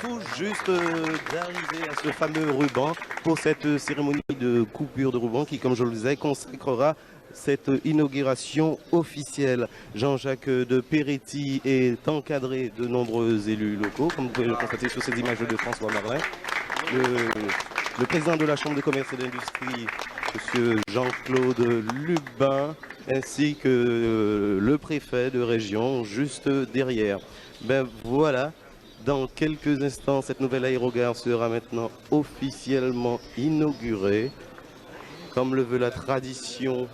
tout juste d'arriver à ce fameux ruban pour cette cérémonie de coupure de ruban qui, comme je le disais, consacrera cette inauguration officielle. Jean-Jacques de Peretti est encadré de nombreux élus locaux, comme vous pouvez le constater sur ces images de François Marlin. Le président de la Chambre de commerce et d'industrie, M. Jean-Claude Lubin, ainsi que le préfet de région juste derrière. Ben voilà, dans quelques instants, cette nouvelle aérogare sera maintenant officiellement inaugurée. Comme le veut la tradition,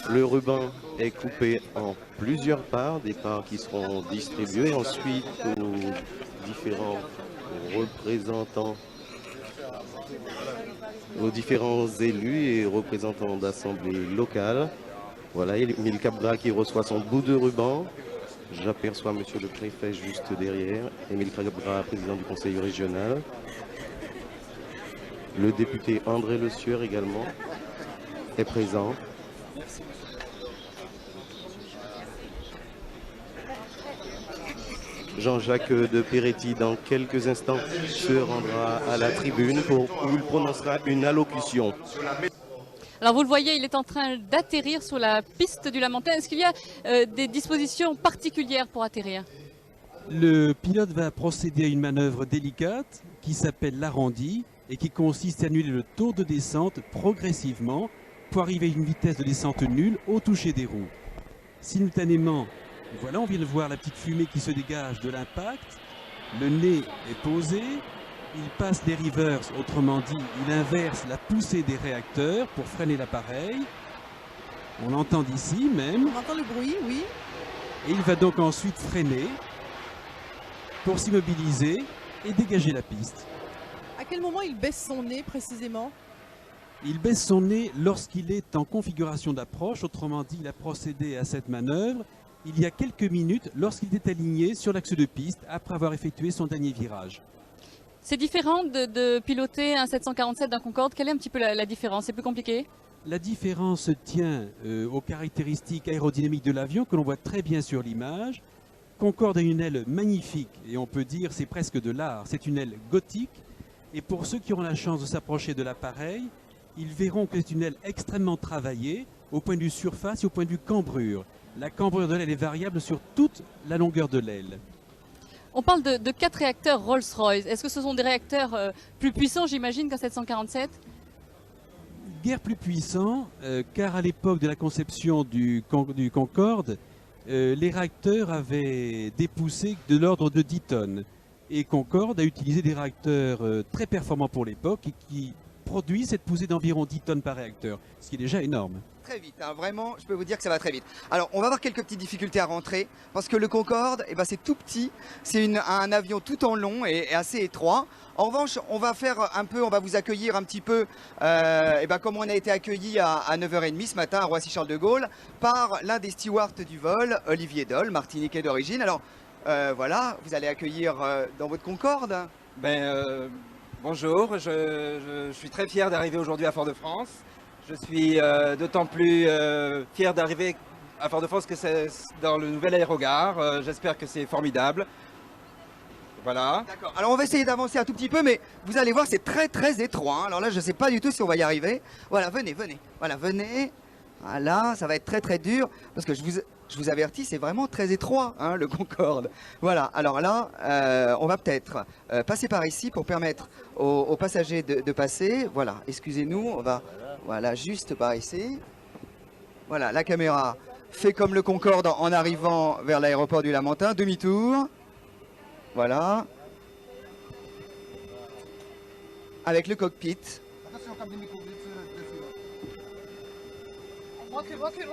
le ruban est coupé en plusieurs parts, des parts qui seront distribuées ensuite aux différents représentants, aux différents élus et représentants d'assemblées locales. Voilà, Émile Cabra qui reçoit son bout de ruban. J'aperçois monsieur le préfet juste derrière. Émile Cabra, président du conseil régional. Le député André Le Sueur également est présent. Jean-Jacques de Peretti, dans quelques instants, se rendra à la tribune où il prononcera une allocution. Alors vous le voyez, il est en train d'atterrir sur la piste du Lamentin. Est-ce qu'il y a des dispositions particulières pour atterrir? Le pilote va procéder à une manœuvre délicate qui s'appelle l'arrondi et qui consiste à annuler le tour de descente progressivement pour arriver à une vitesse de descente nulle au toucher des roues. Simultanément, voilà, on vient de voir la petite fumée qui se dégage de l'impact. Le nez est posé. Il passe des reverse, autrement dit, il inverse la poussée des réacteurs pour freiner l'appareil. On l'entend d'ici même. On entend le bruit, oui. Et il va donc ensuite freiner pour s'immobiliser et dégager la piste. À quel moment il baisse son nez précisément? Il baisse son nez lorsqu'il est en configuration d'approche, autrement dit, il a procédé à cette manœuvre il y a quelques minutes lorsqu'il est aligné sur l'axe de piste après avoir effectué son dernier virage. C'est différent de piloter un 747 d'un Concorde. Quelle est un petit peu la différence? C'est plus compliqué? La différence tient aux caractéristiques aérodynamiques de l'avion que l'on voit très bien sur l'image. Concorde a une aile magnifique et on peut dire c'est presque de l'art. C'est une aile gothique et pour ceux qui auront la chance de s'approcher de l'appareil, ils verront que c'est une aile extrêmement travaillée au point de vue surface et au point de vue cambrure. La cambrure de l'aile est variable sur toute la longueur de l'aile. On parle de 4 réacteurs Rolls-Royce. Est-ce que ce sont des réacteurs plus puissants, j'imagine, qu'un 747? Guère plus puissant, car à l'époque de la conception du Concorde, les réacteurs avaient des poussées de l'ordre de 10 tonnes. Et Concorde a utilisé des réacteurs très performants pour l'époque et qui produisent cette poussée d'environ 10 tonnes par réacteur, ce qui est déjà énorme. Très vite, hein, vraiment, je peux vous dire que ça va très vite. Alors, on va avoir quelques petites difficultés à rentrer, parce que le Concorde, eh ben, c'est tout petit, c'est un avion tout en long et assez étroit. En revanche, on va faire un peu, on va vous accueillir un petit peu, eh ben, comme on a été accueillis à 9h30 ce matin à Roissy-Charles de Gaulle, par l'un des stewards du vol, Olivier Dole, martiniquais d'origine. Alors, voilà, vous allez accueillir dans votre Concorde. Bonjour, je suis très fier d'arriver aujourd'hui à Fort-de-France. Je suis d'autant plus fier d'arriver à Fort-de-France que c'est dans le nouvel aérogare. J'espère que c'est formidable. Voilà. D'accord. Alors on va essayer d'avancer un tout petit peu, mais vous allez voir, c'est très très étroit. Hein. Alors là, je ne sais pas du tout si on va y arriver. Voilà, venez. Voilà, venez. Voilà, ça va être très très dur, parce que je vous avertis, c'est vraiment très étroit, hein, le Concorde. Voilà, alors là, on va peut-être passer par ici pour permettre aux passagers de passer. Voilà, excusez-nous, on va... Voilà, juste par ici. Voilà, la caméra fait comme le Concorde en arrivant vers l'aéroport du Lamentin. Demi-tour. Voilà. Avec le cockpit. Recule.